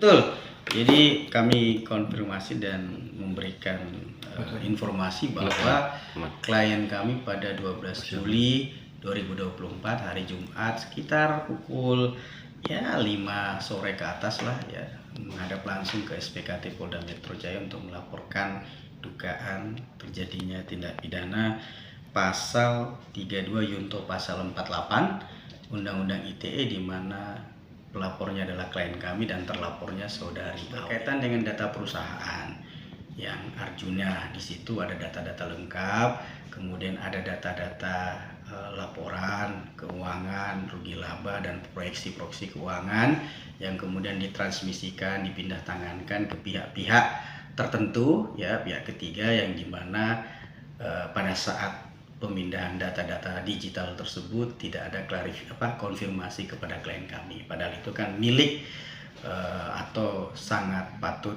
Betul. Jadi kami konfirmasi dan memberikan informasi bahwa klien kami pada 12 Juli 2024 hari Jumat sekitar pukul 5 sore ke atas lah ya, menghadap langsung ke SPKT Polda Metro Jaya untuk melaporkan dugaan terjadinya tindak pidana pasal 32 Yunto pasal 48 Undang-Undang ITE, di mana pelapornya adalah klien kami dan terlapornya saudari berkaitan dengan data perusahaan yang Arjuna. Di situ ada data-data lengkap, kemudian ada data-data laporan keuangan, rugi laba dan proyeksi keuangan yang kemudian ditransmisikan, dipindah tangankan ke pihak-pihak tertentu ya, pihak ketiga, yang dimana pada saat pemindahan data-data digital tersebut tidak ada konfirmasi kepada klien kami, padahal itu kan milik atau sangat patut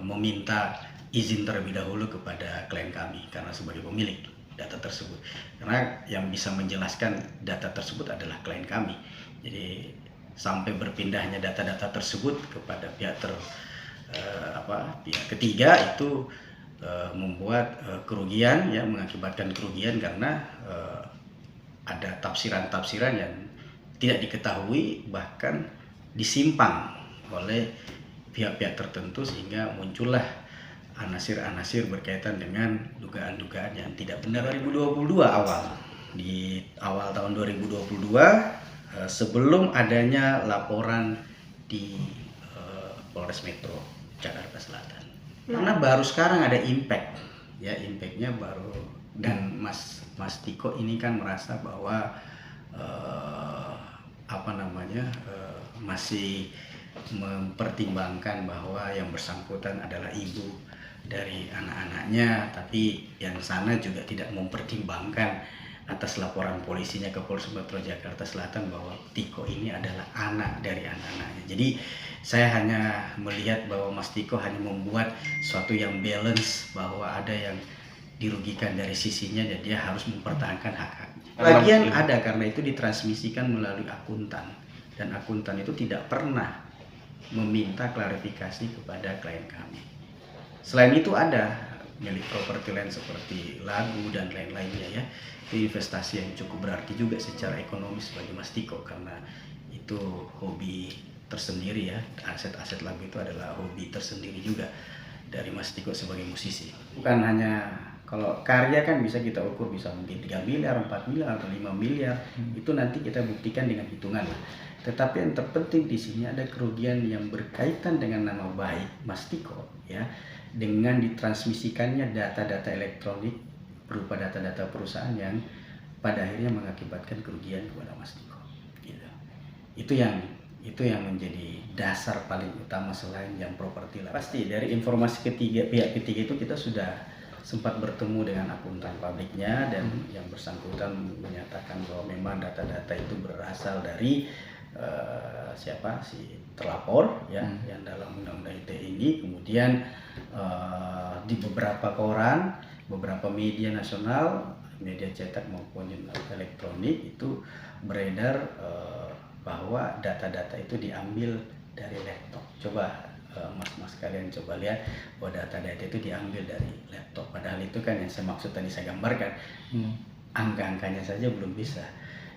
meminta izin terlebih dahulu kepada klien kami karena sebagai pemilik data tersebut, karena yang bisa menjelaskan data tersebut adalah klien kami. Jadi sampai berpindahnya data-data tersebut kepada pihak pihak ketiga itu membuat kerugian ya, mengakibatkan kerugian karena ada tafsiran-tafsiran yang tidak diketahui bahkan disimpang oleh pihak-pihak tertentu, sehingga muncullah anasir-anasir berkaitan dengan dugaan-dugaan yang tidak benar. 2022 di awal tahun 2022 sebelum adanya laporan di Polres Metro Jakarta Selatan, karena baru sekarang ada impact ya, impactnya baru, dan Mas Tiko ini kan merasa bahwa masih mempertimbangkan bahwa yang bersangkutan adalah ibu dari anak-anaknya, tapi yang sana juga tidak mempertimbangkan atas laporan polisinya ke Polres Metro Jakarta Selatan bahwa Tiko ini adalah anak dari anak-anaknya. Jadi saya hanya melihat bahwa Mas Tiko hanya membuat suatu yang balance, bahwa ada yang dirugikan dari sisinya dan dia harus mempertahankan hak-haknya. Bagian ada karena itu ditransmisikan melalui akuntan, dan akuntan itu tidak pernah meminta klarifikasi kepada klien kami. Selain itu ada milik properti lain seperti lagu dan lain-lainnya ya. Itu investasi yang cukup berarti juga secara ekonomis bagi Mas Tiko, karena itu hobi tersendiri ya. Aset-aset lagu itu adalah hobi tersendiri juga dari Mas Tiko sebagai musisi. Bukan hanya, kalau karya kan bisa kita ukur, bisa mungkin 3 miliar, 4 miliar, atau 5 miliar. Itu nanti kita buktikan dengan hitungan. Tetapi yang terpenting di sini ada kerugian yang berkaitan dengan nama baik Mas Tiko ya, dengan ditransmisikannya data-data elektronik berupa data-data perusahaan yang pada akhirnya mengakibatkan kerugian kepada Mas Tiko. Gitu. Itu yang menjadi dasar paling utama selain yang properti lah. Pasti dari informasi pihak ketiga itu kita sudah sempat bertemu dengan akuntan pabriknya, dan yang bersangkutan menyatakan bahwa memang data-data itu berasal dari si terlapor ya, yang dalam undang-undang ITE ini. Kemudian di beberapa koran, beberapa media nasional, media cetak maupun elektronik itu beredar bahwa data-data itu diambil dari laptop. Coba mas-mas kalian coba lihat bahwa data-data itu diambil dari laptop, padahal itu kan yang saya maksud tadi saya gambarkan, angka-angkanya saja belum bisa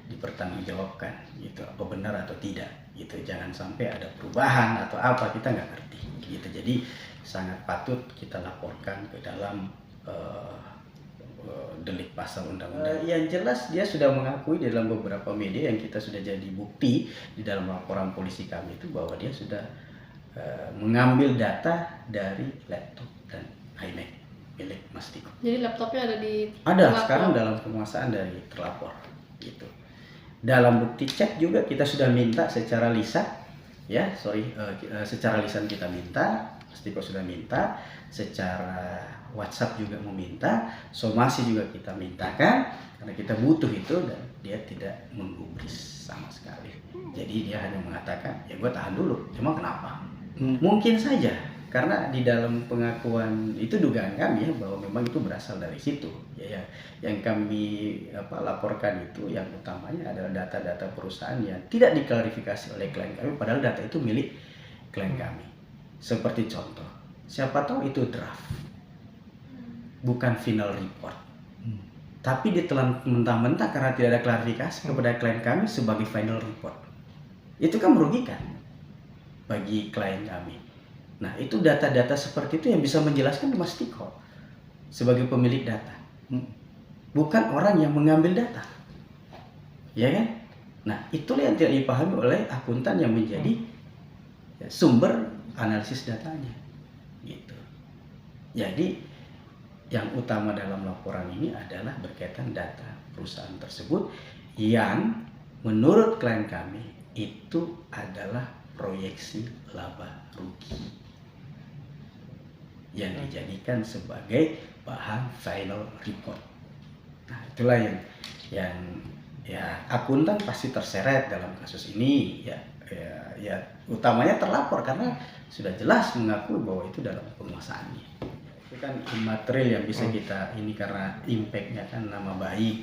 dipertanggungjawabkan gitu, apa benar atau tidak gitu. Jangan sampai ada perubahan atau apa, kita nggak ngerti gitu. Jadi sangat patut kita laporkan ke dalam delik pasal undang-undang. Yang jelas dia sudah mengakui dalam beberapa media yang kita sudah jadi bukti di dalam laporan polisi kami itu, bahwa dia sudah mengambil data dari laptop dan iMac milik Mas Tiko. Jadi laptopnya ada di sekarang dalam penguasaan dari terlapor gitu. Dalam bukti chat juga kita sudah minta secara lisan ya, secara lisan kita minta, Mas Tiko sudah minta, secara WhatsApp juga meminta, somasi juga kita mintakan, karena kita butuh itu, dan dia tidak menggubris sama sekali. Jadi dia hanya mengatakan, ya gue tahan dulu, cuma kenapa? Mungkin saja karena di dalam pengakuan itu, dugaan kami ya, bahwa memang itu berasal dari situ ya. Yang kami laporkan itu yang utamanya adalah data-data perusahaan yang tidak diklarifikasi oleh klien kami, padahal data itu milik klien kami. Seperti contoh, siapa tahu itu draft, bukan final report. Tapi ditelan mentah-mentah karena tidak ada klarifikasi kepada klien kami sebagai final report. Itu kan merugikan bagi klien kami. Nah, itu data-data seperti itu yang bisa menjelaskan Mas Tiko sebagai pemilik data. Bukan orang yang mengambil data. Ya kan? Nah, itulah yang tidak dipahami oleh akuntan yang menjadi sumber analisis datanya. Gitu. Jadi yang utama dalam laporan ini adalah berkaitan data perusahaan tersebut yang menurut klien kami itu adalah proyeksi laba rugi yang dijadikan sebagai bahan final report. Nah, itulah yang ya akuntan pasti terseret dalam kasus ini ya utamanya terlapor karena sudah jelas mengakui bahwa itu dalam penguasaannya. Itu kan imaterial yang bisa kita ini karena impactnya kan nama baik,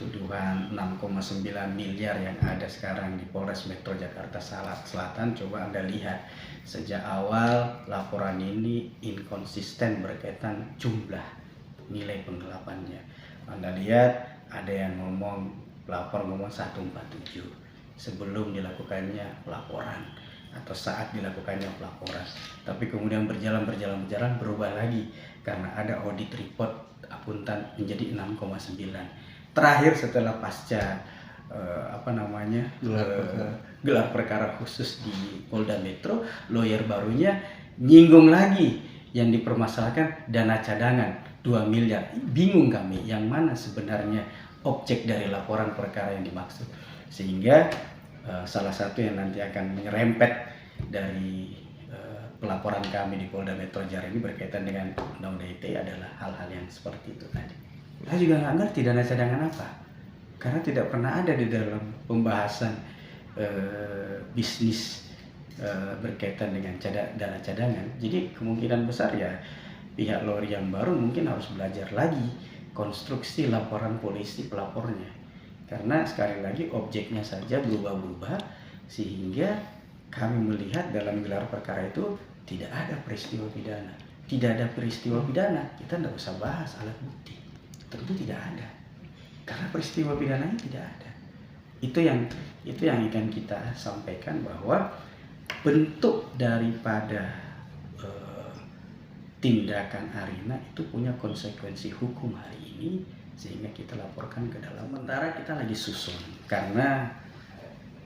tuduhan 6,9 miliar yang ada sekarang di Polres Metro Jakarta Selatan. Coba Anda lihat sejak awal laporan ini inkonsisten berkaitan jumlah nilai penggelapannya. Anda lihat ada yang pelapor ngomong 147 sebelum dilakukannya pelaporan atau saat dilakukannya pelaporan, tapi kemudian berjalan berubah lagi karena ada audit report akuntan menjadi 6,9. Terakhir setelah pasca gelar perkara khusus di Polda Metro, lawyer barunya nyinggung lagi yang dipermasalahkan dana cadangan 2 miliar. Bingung kami yang mana sebenarnya objek dari laporan perkara yang dimaksud, sehingga salah satu yang nanti akan menyerempet dari pelaporan kami di Polda Metro Jaya ini berkaitan dengan undang-undang ITE adalah hal-hal yang seperti itu tadi. Saya juga nggak ngerti dana cadangan apa, karena tidak pernah ada di dalam pembahasan bisnis berkaitan dengan dana cadangan. Jadi kemungkinan besar ya pihak lawyer yang baru mungkin harus belajar lagi konstruksi laporan polisi pelapornya, karena sekali lagi objeknya saja berubah-ubah sehingga kami melihat dalam gelar perkara itu tidak ada peristiwa pidana. Tidak ada peristiwa pidana, kita tidak usah bahas alat bukti, tentu tidak ada, karena peristiwa pidananya tidak ada. Itu yang akan kita sampaikan, bahwa bentuk daripada tindakan Arina itu punya konsekuensi hukum hari ini, sehingga kita laporkan ke dalam. Sementara kita lagi susun, karena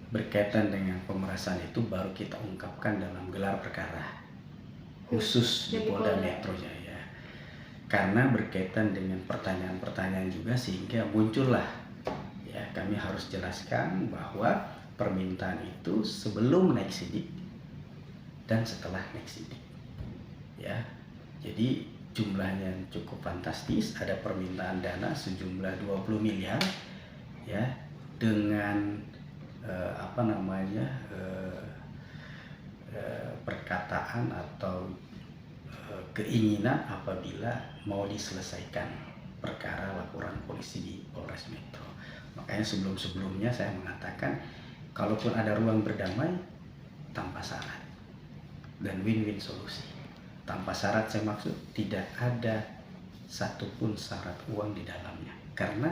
berkaitan dengan pemerasan itu baru kita ungkapkan dalam gelar perkara khusus di Polda Metro Jaya, karena berkaitan dengan pertanyaan-pertanyaan juga, sehingga muncullah ya kami harus jelaskan bahwa permintaan itu sebelum naik sidik dan setelah naik sidik ya. Jadi jumlahnya cukup fantastis, ada permintaan dana sejumlah 20 miliar ya, dengan perkataan atau keinginan apabila mau diselesaikan perkara laporan polisi di Polres Metro. Makanya sebelum-sebelumnya saya mengatakan kalaupun ada ruang berdamai tanpa syarat dan win-win solusi. Tanpa syarat saya maksud tidak ada satupun syarat uang di dalamnya, karena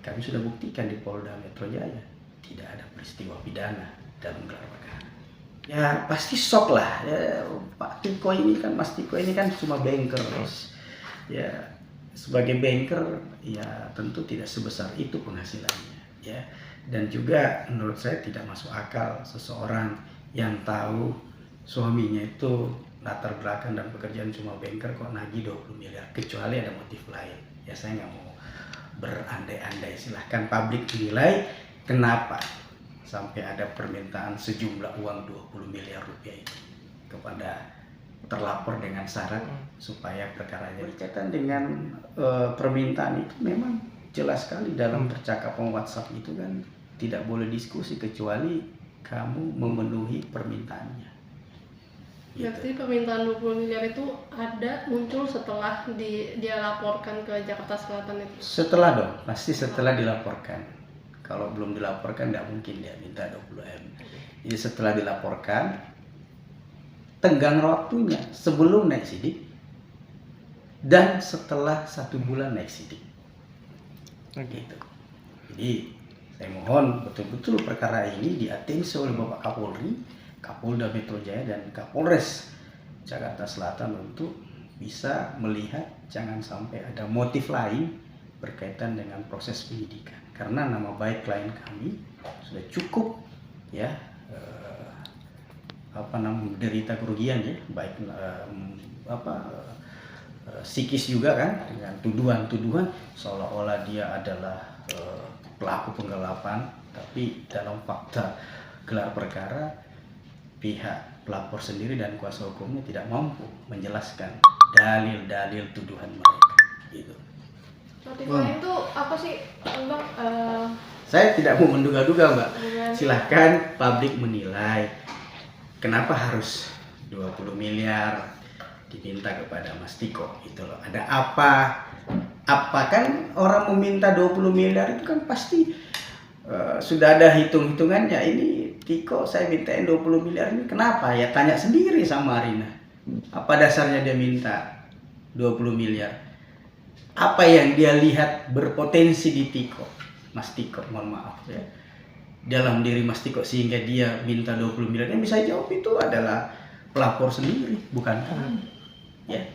kami sudah buktikan di Polda Metro Jaya tidak ada peristiwa pidana dalam gelar perkara. Ya pasti shock lah ya, Pak Tiko ini kan, Mas Tiko ini kan cuma banker, ya sebagai banker ya tentu tidak sebesar itu penghasilannya ya. Dan juga menurut saya tidak masuk akal seseorang yang tahu suaminya itu latar belakang dan pekerjaan cuma banker kok nagih 20 miliar, kecuali ada motif lain. Ya saya nggak mau berandai-andai, silahkan publik menilai kenapa sampai ada permintaan sejumlah uang 20 miliar rupiah itu kepada terlapor dengan syarat supaya perkaranya berkaitan dengan permintaan itu. Memang jelas sekali dalam percakapan WhatsApp itu kan tidak boleh diskusi kecuali kamu memenuhi permintaannya. Berarti permintaan 20 miliar itu ada muncul setelah dia laporkan ke Jakarta Selatan itu? Setelah dong, pasti setelah dilaporkan. Kalau belum dilaporkan tidak mungkin dia minta 20 M. Jadi setelah dilaporkan tenggang waktunya sebelum naik sidik dan setelah 1 bulan naik sidik. Gitu. Jadi saya mohon betul-betul perkara ini diatensi oleh Bapak Kapolri, Kapolda Metro Jaya dan Kapolres Jakarta Selatan untuk bisa melihat jangan sampai ada motif lain berkaitan dengan proses penyidikan. Karena nama baik klien kami sudah cukup ya menderita kerugian ya, baik psikis juga kan, dengan tuduhan-tuduhan seolah-olah dia adalah pelaku penggelapan, tapi dalam fakta gelar perkara pihak pelapor sendiri dan kuasa hukumnya tidak mampu menjelaskan dalil-dalil tuduhan mereka gitu. Motif lain itu apa sih, Bang? Saya tidak mau menduga-duga, Mbak. Silahkan publik menilai kenapa harus 20 miliar diminta kepada Mas Tiko gitu loh. Ada apa? Apa kan orang meminta 20 miliar itu kan pasti sudah ada hitung-hitungannya. Ini Tiko saya mintain 20 miliar ini kenapa? Ya tanya sendiri sama Rina. Apa dasarnya dia minta 20 miliar? Apa yang dia lihat berpotensi di Tiko? Mas Tiko, mohon maaf ya. Dalam diri Mas Tiko sehingga dia minta 20 miliar. Yang bisa jawab itu adalah pelapor sendiri, bukan kami. Ya.